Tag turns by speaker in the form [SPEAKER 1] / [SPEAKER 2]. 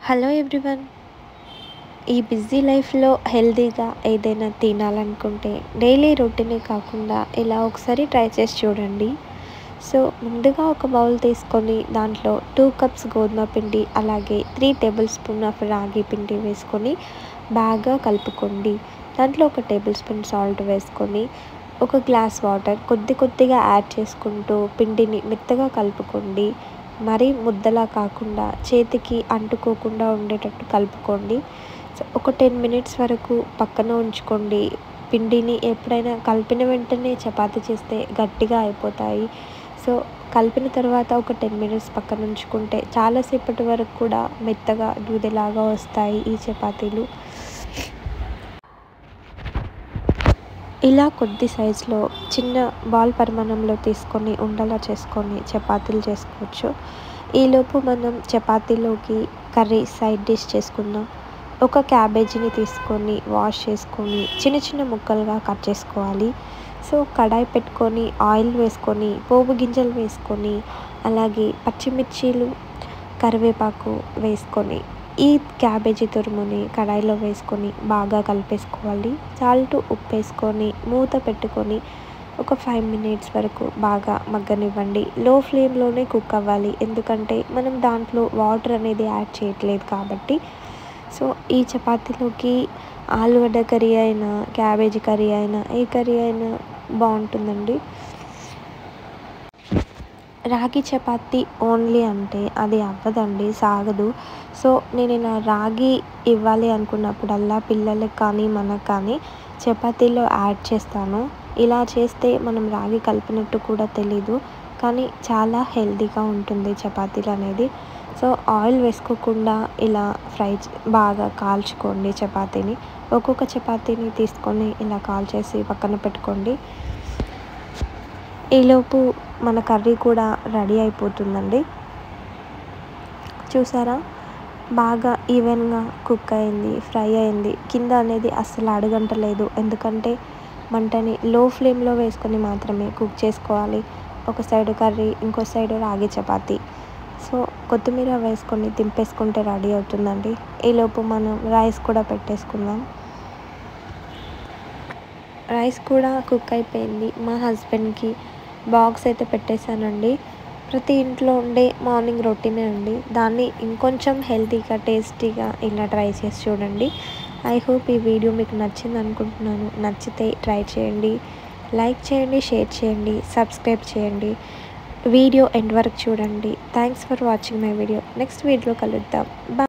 [SPEAKER 1] Hello everyone. ఈ busy లైఫ్లో హెల్తీగా ఏదైనా తినాలనుకుంటే డైలీ రొటీనే కాకుండా ఇలా ఒకసారి ట్రై చేసి చూడండి. సో ముందుగా ఒక బౌల్ తీసుకొని దాంట్లో 2 కప్స్ గోధుమ పిండి అలాగే 3 టేబుల్ స్పూన్ ఆఫ్ రాగి పిండి వేసుకొని బాగా కలుపుకోండి. దాంట్లో ఒక టేబుల్ స్పూన్ సాల్ట్ వేసుకొని ఒక గ్లాస్ వాటర్ కొద్ది కొద్దిగా యాడ్ చేసుకుంటూ పిండిని మెత్తగా కలుపుకోండి. మరీ ముద్దలా కాకుండా చేతికి అంటుకోకుండా ఉండేటట్టు కలుపుకోండి. సో ఒక 10 మినిట్స్ వరకు పక్కన ఉంచుకోండి. పిండిని ఎప్పుడైనా కలిపిన వెంటనే చపాతీ చేస్తే గట్టిగా అయిపోతాయి. సో కలిపిన తర్వాత ఒక 10 మినిట్స్ పక్కన ఉంచుకుంటే చాలాసేపటి వరకు కూడా మెత్తగా దూదిలాగా వస్తాయి ఈ చపాతీలు. ఇలా కొద్ది సైజులో చిన్న బాల్ పరిమాణంలో తీసుకొని ఉండలా చేసుకొని చపాతీలు చేసుకోవచ్చు. ఈలోపు మనం చపాతీలోకి కర్రీ సైడ్ డిష్ చేసుకుందాం. ఒక క్యాబేజీని తీసుకొని వాష్ చేసుకొని చిన్న చిన్న ముక్కలుగా కట్ చేసుకోవాలి. సో కడాయి పెట్టుకొని ఆయిల్ వేసుకొని పోపు గింజలు వేసుకొని అలాగే పచ్చిమిర్చీలు కరివేపాకు వేసుకొని ఈ క్యాబేజీ తురుముని కడాయిలో వేసుకొని బాగా కలిపేసుకోవాలి. సాల్ట్ ఉప్పు వేసుకొని మూత పెట్టుకొని ఒక 5 మినిట్స్ వరకు బాగా మగ్గనివ్వండి. లో ఫ్లేమ్లోనే కుక్ అవ్వాలి, ఎందుకంటే మనం దాంట్లో వాటర్ అనేది యాడ్ చేయట్లేదు కాబట్టి. సో ఈ చపాతీలోకి ఆలుగడ్డ కర్రీ అయినా క్యాబేజీ కర్రీ అయినా ఏ కర్రీ అయినా బాగుంటుందండి. రాగి చపాతీ ఓన్లీ అంటే అది అవ్వదండి, సాగదు. సో నేను ఇలా రాగి ఇవ్వాలి అనుకున్నప్పుడల్లా పిల్లలకి కానీ మనకు కానీ చపాతీలో యాడ్ చేస్తాను. ఇలా చేస్తే మనం రాగి కలిపినట్టు కూడా తెలీదు, కానీ చాలా హెల్తీగా ఉంటుంది చపాతీలు అనేది. సో ఆయిల్ వేసుకోకుండా ఇలా బాగా కాల్చుకోండి చపాతీని. ఒక్కొక్క చపాతీని తీసుకొని ఇలా కాల్చేసి పక్కన పెట్టుకోండి. ఈలోపు మన కర్రీ కూడా రెడీ అయిపోతుందండి. చూసారా, బాగా ఈవెన్గా కుక్ అయింది, ఫ్రై అయింది. కింద అనేది అస్సలు అడుగంటలేదు, ఎందుకంటే మంటని లో ఫ్లేమ్లో వేసుకొని మాత్రమే కుక్ చేసుకోవాలి. ఒక సైడు కర్రీ, ఇంకో సైడు రాగి చపాతీ. సో కొత్తిమీర వేసుకొని దింపేసుకుంటే రెడీ అవుతుందండి. ఈలోపు మనం రైస్ కూడా పెట్టేసుకుందాం. రైస్ కూడా కుక్ అయిపోయింది. మా హస్బెండ్కి బాక్స్ అయితే పెట్టేశానండి. ప్రతి ఇంట్లో ఉండే మార్నింగ్ రొటీనే అండి. దాన్ని ఇంకొంచెం హెల్తీగా టేస్టీగా ఇలా ట్రై చేసి చూడండి. ఐ హోప్ ఈ వీడియో మీకు నచ్చింది అనుకుంటున్నాను. నచ్చితే ట్రై చేయండి, లైక్ చేయండి, షేర్ చేయండి, సబ్స్క్రైబ్ చేయండి. వీడియో ఎండ్ వరకు చూడండి. Thanks for watching my video. Next వీడియోలో కలుద్దాం. బాయ్.